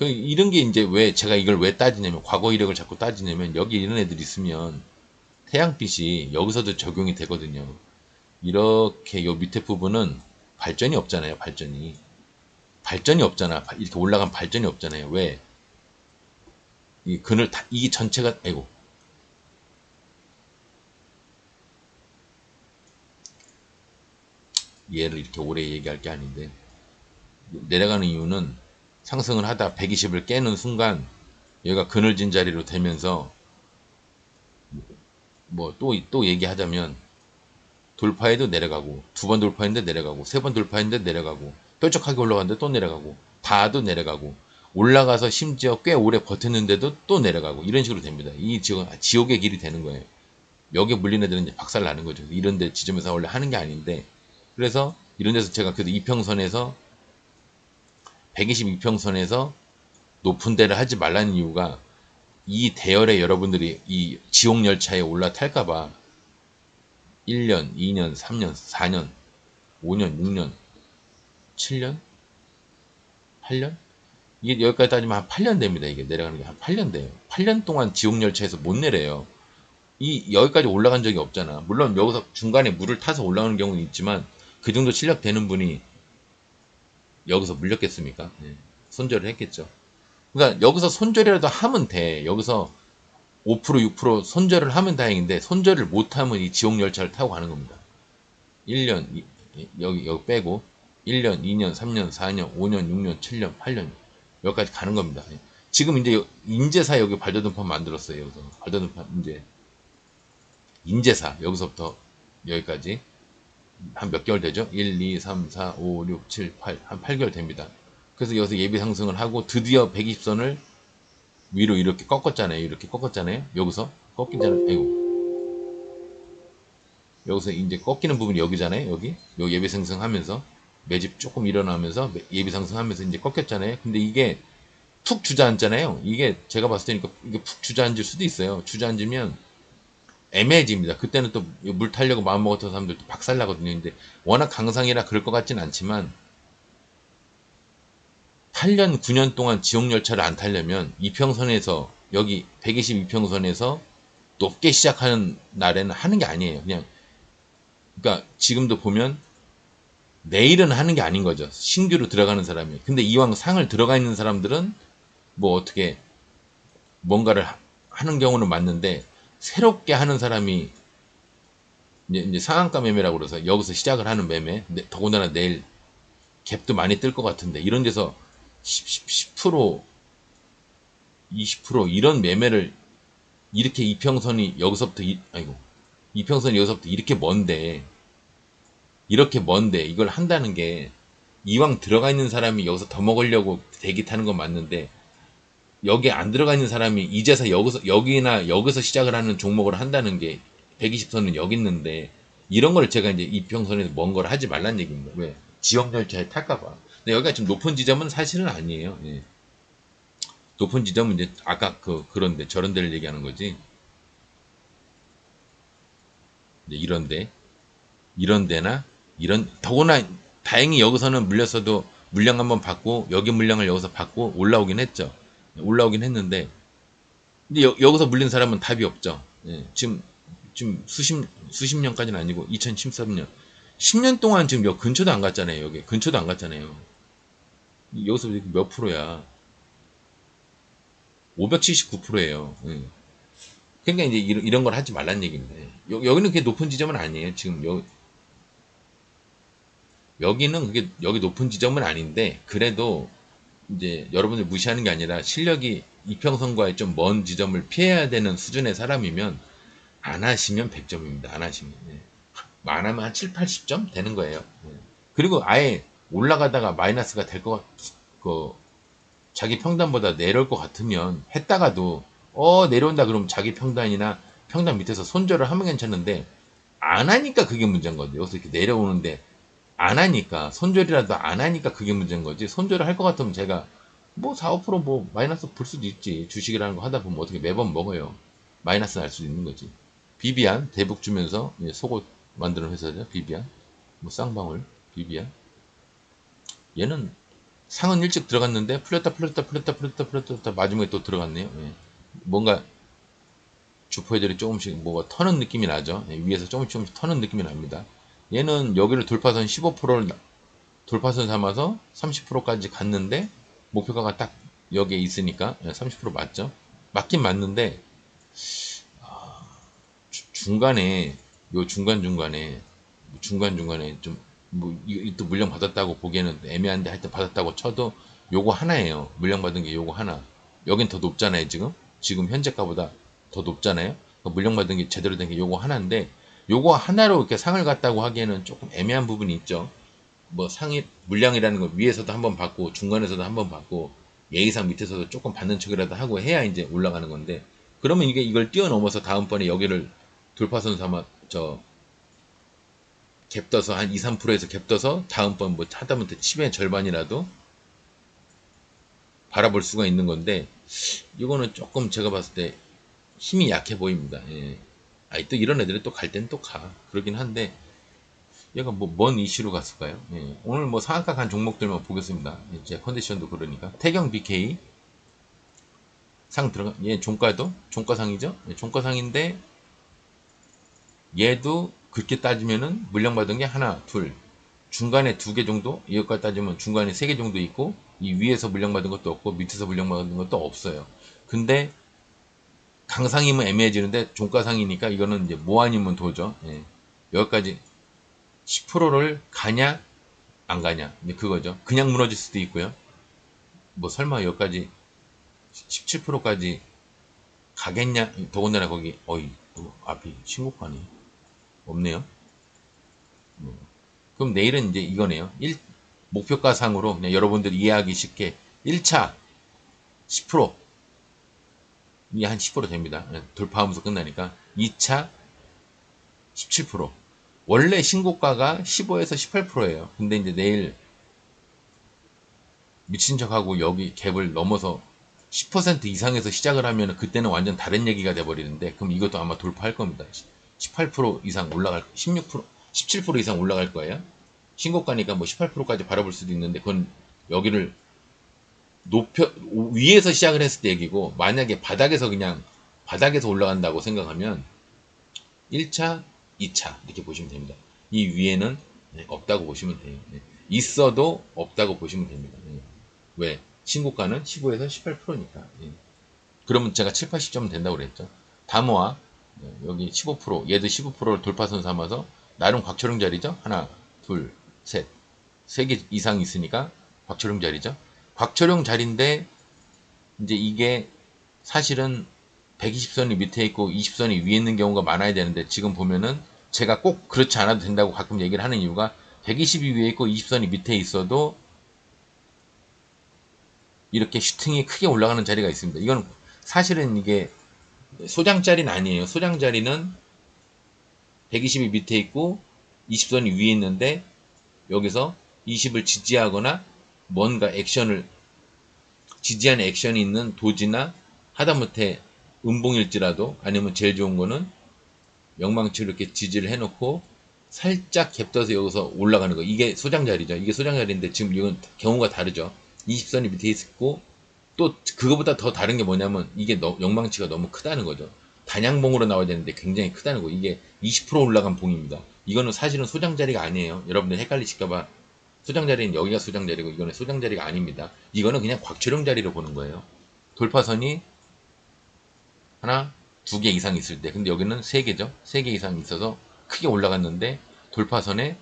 이런 게 이제 왜 제가 이걸 왜 따지냐면 과거 이력을 자꾸 따지냐면 여기 이런 애들 있으면 태양빛이 여기서도 적용이 되거든요. 이렇게 요 밑에 부분은 발전이 없잖아요. 발전이 없잖아. 이렇게 올라간 발전이 없잖아요. 왜? 이 그늘 이 전체가 아이고 얘를 이렇게 오래 얘기할 게 아닌데 내려가는 이유는 상승을 하다 120을 깨는 순간 얘가 그늘진 자리로 되면서 뭐 또 얘기하자면 돌파해도 내려가고 두 번 돌파했는데 내려가고 세 번 돌파했는데 내려가고 뾰족하게 올라갔는데 또 내려가고 봐도 내려가고 올라가서 심지어 꽤 오래 버텼는데도 또 내려가고 이런 식으로 됩니다. 이 지옥의 길이 되는 거예요. 여기에 물린 애들은 이제 박살 나는 거죠. 이런 데 지점에서 원래 하는 게 아닌데 그래서 이런 데서 제가 그래도 이평선에서 122평선에서 높은 데를 하지 말라는 이유가 이 대열에 여러분들이 이 지옥 열차에 올라탈까봐 1년, 2년, 3년, 4년, 5년, 6년, 7년, 8년? 이게 여기까지 따지면 한 8년 됩니다. 이게 내려가는 게 한 8년 돼요. 8년 동안 지옥 열차에서 못 내려요. 여기까지 올라간 적이 없잖아. 물론 여기서 중간에 물을 타서 올라오는 경우는 있지만 그 정도 실력 되는 분이 여기서 물렸겠습니까? 예. 손절을 했겠죠. 그러니까 여기서 손절이라도 하면 돼. 여기서 5% 6% 손절을 하면 다행인데 손절을 못하면 이 지옥 열차를 타고 가는 겁니다. 1년 여기 빼고 1년, 2년, 3년, 4년, 5년, 6년, 7년, 8년 여기까지 가는 겁니다. 지금 이제 인제사 여기 발자등판 만들었어요. 여기서 발자등판 이제 인제사 여기서부터 여기까지 한 몇 개월 되죠? 1, 2, 3, 4, 5, 6, 7, 8, 한 8개월 됩니다. 그래서 여기서 예비 상승을 하고 드디어 120선을 위로 이렇게 꺾었잖아요. 이렇게 꺾었잖아요. 여기서 꺾이잖아요. 아이고. 여기서 이제 꺾이는 부분이 여기잖아요. 여기. 요 예비 상승하면서 매집 조금 일어나면서 예비 상승하면서 이제 꺾였잖아요. 근데 이게 툭 주저앉잖아요. 이게 제가 봤을 때니까 이게 푹 주저앉을 수도 있어요. 주저앉으면 애매해집니다. 그때는 또 물 타려고 마음먹었던 사람들도 박살나거든요. 근데 워낙 강상이라 그럴 것 같진 않지만 8년, 9년 동안 지옥열차를 안 타려면 이평선에서 여기 122평선에서 높게 시작하는 날에는 하는 게 아니에요. 그냥 그러니까 지금도 보면 내일은 하는 게 아닌 거죠. 신규로 들어가는 사람이. 근데 이왕 상을 들어가 있는 사람들은 뭐 어떻게 뭔가를 하는 경우는 맞는데 새롭게 하는 사람이 이제 상한가 매매라고 그래서 여기서 시작을 하는 매매 더군다나 내일 갭도 많이 뜰 것 같은데 이런 데서 10% 20% 이런 매매를 이렇게 이평선이 여기서부터 아이고 이평선이 여기서부터 이렇게 먼데 이걸 한다는 게 이왕 들어가 있는 사람이 여기서 더 먹으려고 대기 타는 건 맞는데 여기 안 들어가 있는 사람이 이제서 여기서 시작을 하는 종목을 한다는 게 120선은 여기 있는데 이런 걸 제가 이제 이평선에서 먼 걸 하지 말란 얘기입니다. 왜? 지역 열차에 탈까봐. 근데 여기가 지금 높은 지점은 사실은 아니에요. 예. 높은 지점은 이제 아까 그런데 저런 데를 얘기하는 거지. 이제 이런 데나 더구나 다행히 여기서는 물렸어도 물량 한번 받고 여기 물량을 여기서 받고 올라오긴 했죠. 올라오긴 했는데 근데 여기서 물린 사람은 답이 없죠. 예, 지금 수십 년까지는 아니고 2013년 10년 동안 지금 여 근처도 안 갔잖아요. 여기 근처도 안 갔잖아요. 여기서 몇 프로야? 579%예요. 그러니까 이제 이런 걸 하지 말란 얘기입니다. 여기는 그게 높은 지점은 아니에요. 지금 여기는 그게 여기 높은 지점은 아닌데 그래도 이제 여러분들 무시하는 게 아니라 실력이 이평선과의 좀 먼 지점을 피해야 되는 수준의 사람이면 안 하시면 100점입니다. 안 하시면. 안 하면 한 7, 80점 되는 거예요. 그리고 아예 올라가다가 마이너스가 될 것, 자기 평단보다 내려올 것 같으면 했다가도 내려온다 그러면 자기 평단이나 평단 밑에서 손절을 하면 괜찮은데 안 하니까 그게 문제인 거죠. 여기서 이렇게 내려오는데 안 하니까 손절이라도 안 하니까 그게 문제인 거지. 손절을 할 것 같으면 제가 뭐 4, 5%뭐 마이너스 볼 수도 있지. 주식이라는 거 하다 보면 어떻게 매번 먹어요. 마이너스 날 수도 있는 거지. 비비안 대북 주면서 속옷 만드는 회사죠. 비비안 뭐 쌍방울 비비안 얘는 상은 일찍 들어갔는데 풀렸다 마지막에 또 들어갔네요. 뭔가 주포애들이 조금씩 뭐가 터는 느낌이 나죠. 위에서 조금씩 터는 느낌이 납니다. 얘는 여기를 돌파선 15%를 돌파선 삼아서 30%까지 갔는데 목표가가 딱 여기에 있으니까 30% 맞죠? 맞긴 맞는데 중간에 요 중간중간에 좀 뭐 또 물량 받았다고 보기에는 애매한데 하여튼 받았다고 쳐도 요거 하나예요. 물량 받은 게 요거 하나. 여긴 더 높잖아요, 지금. 지금 현재가보다 더 높잖아요. 물량받은 게 제대로 된 게 요거 하나인데, 요거 하나로 이렇게 상을 갔다고 하기에는 조금 애매한 부분이 있죠. 뭐 상위 물량이라는 거 위에서도 한번 받고 중간에서도 한번 받고 예의상 밑에서도 조금 받는 척이라도 하고 해야 이제 올라가는 건데, 그러면 이게 이걸 뛰어넘어서 다음번에 여기를 돌파선 삼아 갭 떠서 한 2, 3%에서 갭 떠서 다음번 뭐 하다못해 치매 절반이라도 바라볼 수가 있는 건데, 이거는 조금 제가 봤을 때 힘이 약해 보입니다. 예. 또 이런 애들은 또 갈 땐 또 가. 그러긴 한데, 얘가 뭐, 뭔 이슈로 갔을까요? 예. 오늘 뭐 상한가 간 종목들만 보겠습니다. 제 컨디션도 그러니까. 태경 BK. 상 들어가, 얘 종가도? 종가상이죠? 예, 종가상인데, 얘도 그렇게 따지면은 물량받은 게 하나, 둘. 중간에 2개 정도? 이것까지 따지면 중간에 3개 정도 있고, 이 위에서 물량받은 것도 없고, 밑에서 물량받은 것도 없어요. 근데, 강상이면 애매해지는데, 종가상이니까 이거는 이제 뭐 아니면 도죠. 예. 여기까지 10%를 가냐, 안 가냐. 이제 그거죠. 그냥 무너질 수도 있고요. 뭐 설마 여기까지 17%까지 가겠냐? 더군다나 거기, 앞이 신고가네. 없네요. 그럼 내일은 이제 이거네요. 목표가상으로 그냥 여러분들이 이해하기 쉽게 1차 10%, 이게 한 10% 됩니다. 돌파하면서 끝나니까 2차 17%. 원래 신고가가 15에서 18%예요. 근데 이제 내일 미친 척하고 여기 갭을 넘어서 10% 이상에서 시작을 하면 그때는 완전 다른 얘기가 돼버리는데, 그럼 이것도 아마 돌파할 겁니다. 18% 이상 올라갈, 16%, 17% 이상 올라갈 거예요. 신고가니까 뭐 18%까지 바라볼 수도 있는데, 그건 여기를 위에서 시작을 했을 때 얘기고, 만약에 바닥에서 올라간다고 생각하면 1차, 2차 이렇게 보시면 됩니다. 이 위에는 없다고 보시면 돼요. 있어도 없다고 보시면 됩니다. 왜? 신고가는 15에서 18%니까. 그러면 제가 7, 80점 된다고 그랬죠. 다모아 여기 15%, 얘도 15%를 돌파선 삼아서 나름 곽초령 자리죠. 하나, 둘, 셋, 3개 이상 있으니까 곽초령 자리죠. 곽초령 자리인데 이제 이게 사실은 120선이 밑에 있고 20선이 위에 있는 경우가 많아야 되는데, 지금 보면은 제가 꼭 그렇지 않아도 된다고 가끔 얘기를 하는 이유가 120이 위에 있고 20선이 밑에 있어도 이렇게 슈팅이 크게 올라가는 자리가 있습니다. 이건 사실은 이게 소장자리는 아니에요. 소장자리는 120이 밑에 있고 20선이 위에 있는데, 여기서 20을 지지하거나 뭔가 지지하는 액션이 있는 도지나 하다못해 음봉일지라도, 아니면 제일 좋은 거는 영망치로 이렇게 지지를 해놓고 살짝 갭떠서 여기서 올라가는 거. 이게 소장자리죠. 이게 소장자리인데 지금 이건 경우가 다르죠. 20선이 밑에 있고, 또 그거보다 더 다른 게 뭐냐면 이게 영망치가 너무 크다는 거죠. 단양봉으로 나와야 되는데 굉장히 크다는 거. 이게 20% 올라간 봉입니다. 이거는 사실은 소장자리가 아니에요. 여러분들 헷갈리실까봐. 소장자리는 여기가 소장자리고 이거는 소장자리가 아닙니다. 이거는 그냥 곽초령 자리로 보는 거예요. 돌파선이 하나, 2개 이상 있을 때. 근데 여기는 3개죠. 3개 이상 있어서 크게 올라갔는데 돌파선에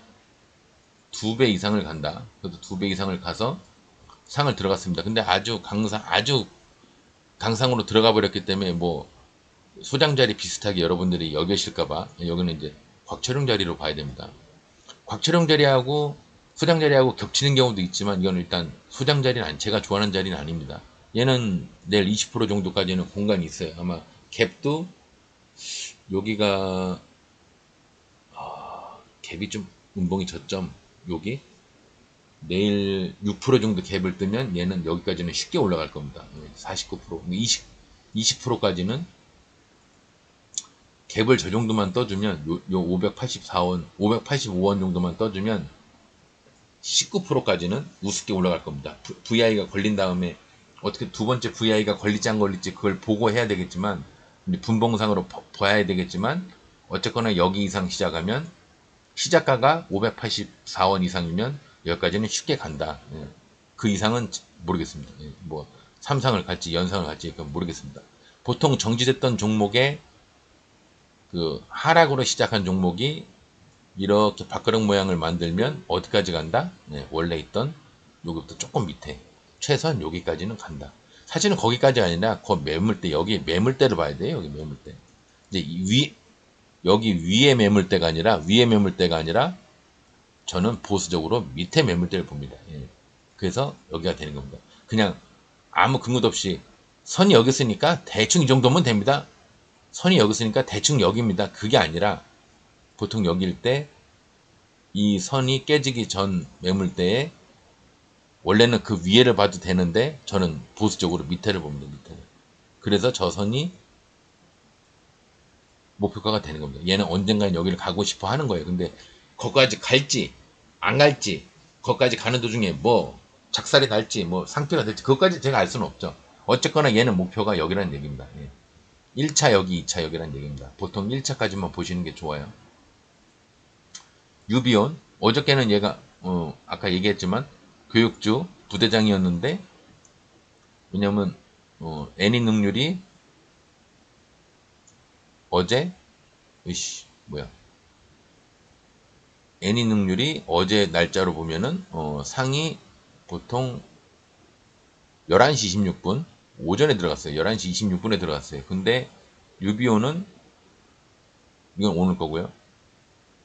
2배 이상을 간다. 그래서 2배 이상을 가서 상을 들어갔습니다. 근데 아주 강상으로 들어가 버렸기 때문에 뭐 소장 자리 비슷하게 여러분들이 여기실까봐 여기는 이제 곽초령 자리로 봐야 됩니다. 곽초령 자리하고 소장 자리하고 겹치는 경우도 있지만, 이건 일단 소장 자리는 제가 좋아하는 자리는 아닙니다. 얘는 내일 20% 정도까지는 공간이 있어요. 아마 갭도 여기가 갭이 좀 운봉이 저점, 여기 내일 6% 정도 갭을 뜨면 얘는 여기까지는 쉽게 올라갈 겁니다. 49%, 20%까지는 갭을 저 정도만 떠주면, 요 584원, 585원 정도만 떠주면 19%까지는 우습게 올라갈 겁니다. VI가 걸린 다음에 어떻게 두 번째 VI가 걸릴지 안 걸릴지 그걸 보고 해야 되겠지만, 분봉상으로 봐야 되겠지만, 어쨌거나 여기 이상 시작하면 시작가가 584원 이상이면 여기까지는 쉽게 간다. 그 이상은 모르겠습니다. 뭐 삼상을 갈지 연상을 갈지 그건 모르겠습니다. 보통 정지됐던 종목에 그 하락으로 시작한 종목이 이렇게 밥그릇 모양을 만들면 어디까지 간다? 원래 있던 여기부터 조금 밑에, 최소한 여기까지는 간다. 사실은 거기까지 아니라 그 매물대, 여기 매물대를 봐야 돼요. 여기 매물대. 이제 여기 위에 매물대가 아니라 저는 보수적으로 밑에 매물대를 봅니다. 예. 그래서 여기가 되는 겁니다. 그냥 아무 근거도 없이 선이 여기 있으니까 대충 이 정도면 됩니다. 선이 여기 있으니까 대충 여기입니다. 그게 아니라 보통 여기일 때 이 선이 깨지기 전 매물대에 원래는 그 위에를 봐도 되는데 저는 보수적으로 밑에를 봅니다. 밑에를. 그래서 저 선이 목표가가 되는 겁니다. 얘는 언젠가는 여기를 가고 싶어 하는 거예요. 근데 거기까지 갈지 안 갈지 거기까지 가는 도중에 뭐 작살이 날지 뭐 상표가 될지 그것까지 제가 알 수는 없죠. 어쨌거나 얘는 목표가 여기라는 얘기입니다. 예. 1차 여기 2차 여기라는 얘기입니다. 보통 1차까지만 보시는 게 좋아요. 유비온 어저께는 얘가 아까 얘기했지만 교육주 부대장이었는데 왜냐면 애니 능률이 어제 애니 능률이 어제 날짜로 보면은 상이 보통 11시 26분 오전에 들어갔어요. 11시 26분에 들어갔어요. 근데 유비오는 이건 오늘 거고요.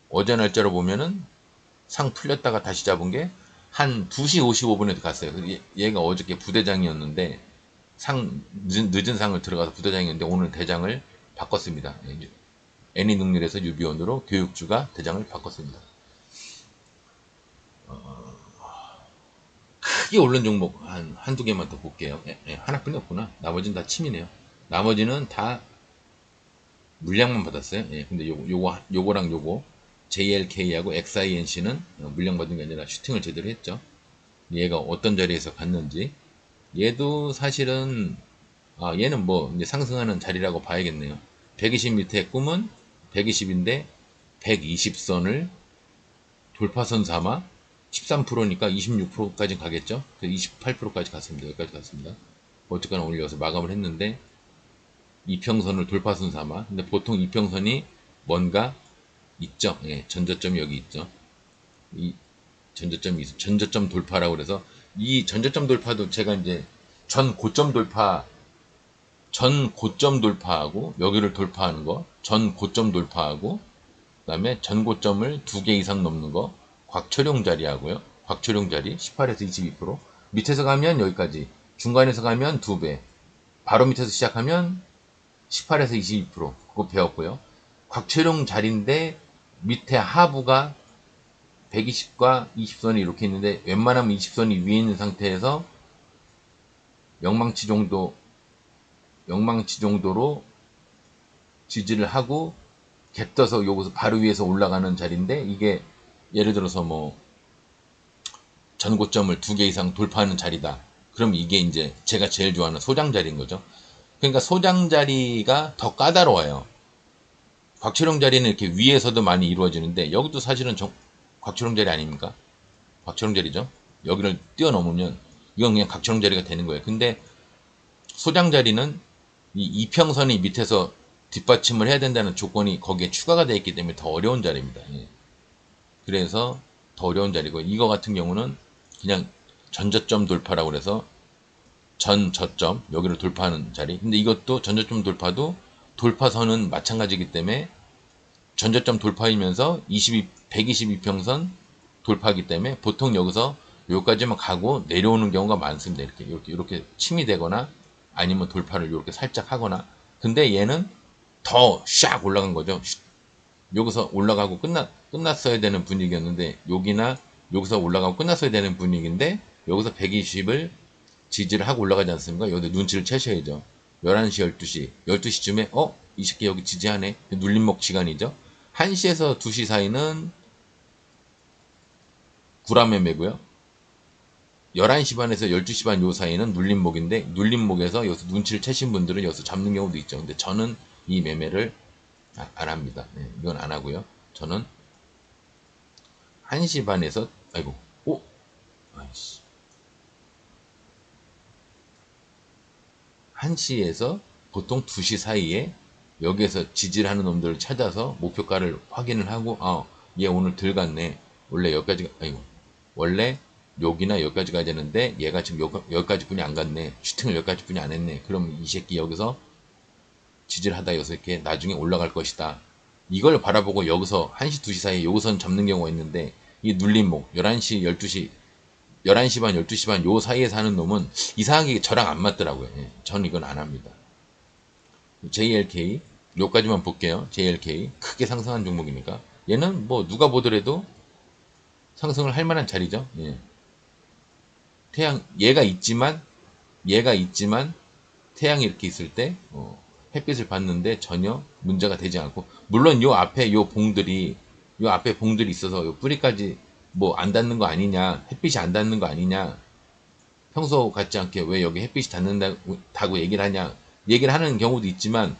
어제 날짜로 보면은 상 풀렸다가 다시 잡은 게 한 2시 55분에 갔어요. 얘가 어저께 부대장이었는데 늦은 상을 들어가서 부대장이었는데 오늘 대장을 바꿨습니다. 애니 능률에서 유비온으로 교육주가 대장을 바꿨습니다. 크게 오른 종목 한두 개만 더 볼게요. 하나뿐이 없구나. 나머지는 다 침이네요. 나머지는 다 물량만 받았어요. 근데 요거랑 요거 JLK하고 XINC는 물량 받은 게 아니라 슈팅을 제대로 했죠. 얘가 어떤 자리에서 갔는지 얘도 사실은 얘는 뭐 이제 상승하는 자리라고 봐야겠네요. 120 밑에 꿈은 120인데 120선을 돌파선 삼아 13%니까 26%까지 가겠죠. 28%까지 갔습니다. 여기까지 갔습니다. 어쨌거나 오늘 여기서 마감을 했는데 이평선을 돌파선 삼아. 근데 보통 이평선이 뭔가 있죠. 전저점이 여기 있죠. 이 전저점이 있어. 전저점 돌파라고 그래서 이 전저점 돌파도 제가 이제 전 고점 돌파하고 여기를 돌파하는 거, 전 고점 돌파하고 그다음에 전 고점을 2개 이상 넘는 거 곽철용 자리하고요. 곽철용 자리 18에서 22%. 밑에서 가면 여기까지. 중간에서 가면 2배. 바로 밑에서 시작하면 18에서 22%. 그거 배웠고요. 곽철용 자리인데 밑에 하부가 120과 20선이 이렇게 있는데 웬만하면 20선이 위에 있는 상태에서 영망치 정도로 지지를 하고 갭 떠서 여기서 바로 위에서 올라가는 자리인데 이게 예를 들어서 뭐 전고점을 2개 이상 돌파하는 자리다. 그럼 이게 이제 제가 제일 좋아하는 소장 자리인 거죠. 그러니까 소장 자리가 더 까다로워요. 곽철용 자리는 이렇게 위에서도 많이 이루어지는데 여기도 사실은 곽철용 자리 아닙니까? 곽철용 자리죠. 여기를 뛰어넘으면 이건 그냥 곽철용 자리가 되는 거예요. 근데 소장 자리는 이 이평선이 밑에서 뒷받침을 해야 된다는 조건이 거기에 추가가 되어 있기 때문에 더 어려운 자리입니다. 그래서 더 어려운 자리고 이거 같은 경우는 그냥 전저점 돌파라고 그래서 전 저점 여기를 돌파하는 자리. 근데 이것도 전저점 돌파도 돌파선은 마찬가지이기 때문에 전저점 돌파이면서 122평선 돌파하기 때문에 보통 여기서 여기까지만 가고 내려오는 경우가 많습니다. 이렇게 침이 되거나 아니면 돌파를 이렇게 살짝 하거나. 근데 얘는 더 샥 올라간 거죠. 여기서 올라가고 끝났어야 되는 분위기였는데 여기서 올라가고 끝났어야 되는 분위기인데 여기서 120을 지지를 하고 올라가지 않습니까? 여기 눈치를 채셔야죠. 11시, 12시쯤에 이 새끼 여기 지지하네. 눌림목 시간이죠. 1시에서 2시 사이는 구라매매고요. 11시 반에서 12시 반 요 사이는 눌림목인데 눌림목에서 여기서 눈치를 채신 분들은 여기서 잡는 경우도 있죠. 근데 저는 이 매매를 안 합니다. 이건 안 하고요. 저는 1시 반에서 아이씨. 1시에서 보통 2시 사이에 여기에서 지지를 하는 놈들을 찾아서 목표가를 확인을 하고 얘 오늘 들어갔네. 원래 여기나 여기까지 가야 되는데 얘가 지금 여기까지 분이 안 갔네. 슈팅을 여기까지 분이 안 했네. 그럼 이 새끼 여기서 지지를 하다 여기서 이렇게 나중에 올라갈 것이다. 이걸 바라보고 여기서 1시, 2시 사이에 요선 잡는 경우가 있는데 이 눌림목 11시, 12시, 11시 반, 12시 반 요 사이에 사는 놈은 이상하게 저랑 안 맞더라고요. 예, 저는 이건 안 합니다. JLK 요까지만 볼게요. JLK 크게 상승한 종목이니까 얘는 뭐 누가 보더라도 상승을 할 만한 자리죠. 예. 태양 얘가 있지만 태양이 이렇게 있을 때 햇빛을 받는데 전혀 문제가 되지 않고 물론 요 앞에 봉들이 있어서 요 뿌리까지 뭐 안 닿는 거 아니냐 햇빛이 안 닿는 거 아니냐 평소 같지 않게 왜 여기 햇빛이 닿는다고 얘기를 하는 경우도 있지만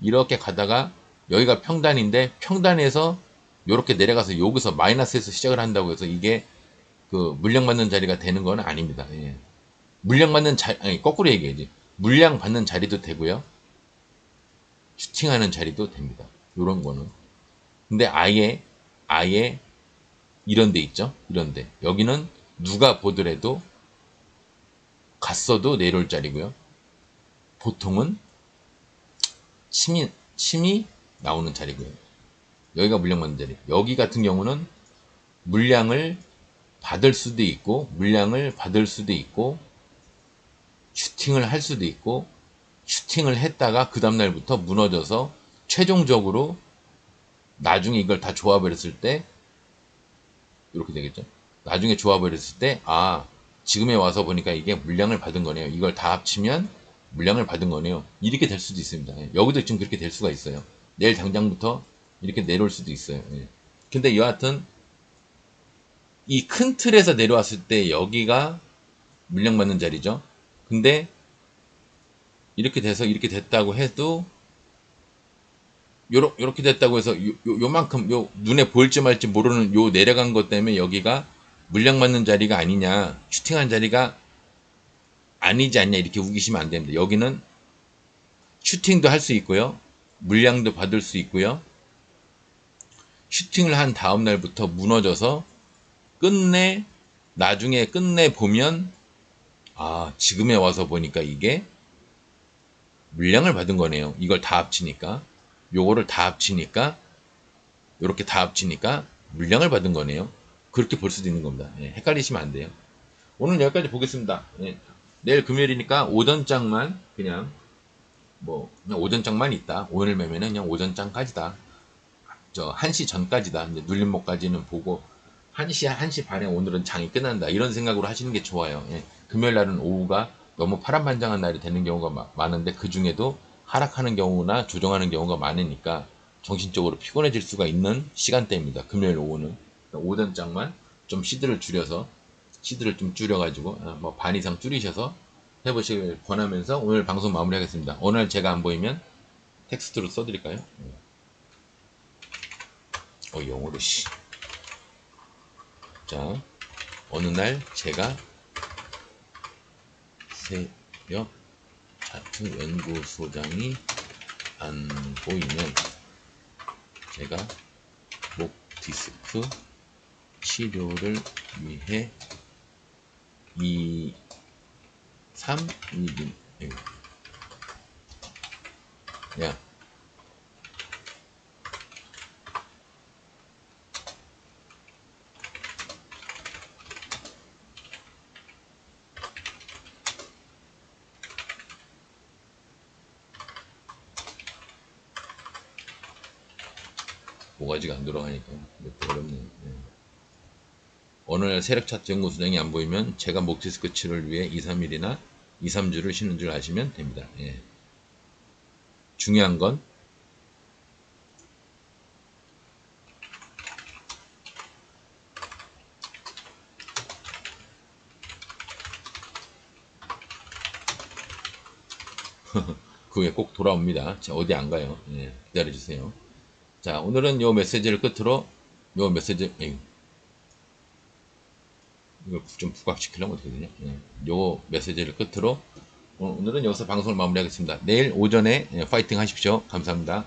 이렇게 가다가 여기가 평단인데 평단에서 요렇게 내려가서 여기서 마이너스에서 시작을 한다고 해서 이게 그 물량 받는 자리가 되는 건 아닙니다. 예. 아니 거꾸로 얘기해야지. 물량 받는 자리도 되고요. 슈팅하는 자리도 됩니다. 요런 거는. 근데 아예 이런 데 있죠. 이런 데. 여기는 누가 보더라도 갔어도 내려올 자리고요. 보통은 침이 나오는 자리고요. 여기가 물량 받는 자리. 여기 같은 경우는 물량을 받을 수도 있고 슈팅을 할 수도 있고 슈팅을 했다가 그 다음날부터 무너져서 최종적으로 나중에 이걸 다 조합을 했을 때 이렇게 되겠죠. 나중에 조합을 했을 때 지금에 와서 보니까 이게 물량을 받은 거네요. 이걸 다 합치면 물량을 받은 거네요. 이렇게 될 수도 있습니다. 예. 여기도 지금 그렇게 될 수가 있어요. 내일 당장부터 이렇게 내려올 수도 있어요. 예. 근데 여하튼 이 큰 틀에서 내려왔을 때 여기가 물량 받는 자리죠. 근데 이렇게 돼서 이렇게 됐다고 해도 요렇게 됐다고 해서 요만큼 눈에 보일지 말지 모르는 요 내려간 것 때문에 여기가 물량 받는 자리가 아니냐 슈팅한 자리가 아니지 않냐 이렇게 우기시면 안 됩니다. 여기는 슈팅도 할 수 있고요. 물량도 받을 수 있고요. 슈팅을 한 다음 날부터 무너져서 나중에 끝내 보면 지금에 와서 보니까 이게 물량을 받은 거네요. 이걸 다 합치니까 요거를 다 합치니까 요렇게 다 합치니까 물량을 받은 거네요. 그렇게 볼 수도 있는 겁니다. 예, 헷갈리시면 안 돼요. 오늘 여기까지 보겠습니다. 예, 내일 금요일이니까 오전장만 그냥 오전장만 있다. 오늘 매매는 그냥 오전장까지다. 1시 전까지다. 이제 눌림목까지는 보고 1시 반에 오늘은 장이 끝난다. 이런 생각으로 하시는 게 좋아요. 예, 금요일 날은 오후가 너무 파란만장한 날이 되는 경우가 많은데 그 중에도 하락하는 경우나 조정하는 경우가 많으니까 정신적으로 피곤해질 수가 있는 시간대입니다. 금요일 오후는 오전장만 좀 시드를 좀 줄여가지고 반 이상 줄이셔서 해보시길 권하면서 오늘 방송 마무리하겠습니다. 오늘 제가 안 보이면 텍스트로 써드릴까요? 영어로 자, 어느 날 제가 새벽 차트 연구소장이 안 보이면 제가 목 디스크 치료를 위해 3, 2분 야 모가지가 안 돌아가니까 몇 어렵네요. 어느 날 세력 차트 연구소장이 안 보이면 제가 목 디스크 치료를 위해 2, 3일이나 2, 3주를 쉬는 줄 아시면 됩니다. 예. 중요한 건 그게 꼭 돌아옵니다. 자, 어디 안 가요. 예, 기다려주세요. 자, 오늘은 요 메시지를 끝으로 이걸 좀 부각시키려면 어떻게 되냐. 요 메시지를 끝으로 오늘은 여기서 방송을 마무리하겠습니다. 내일 오전에 파이팅 하십시오. 감사합니다.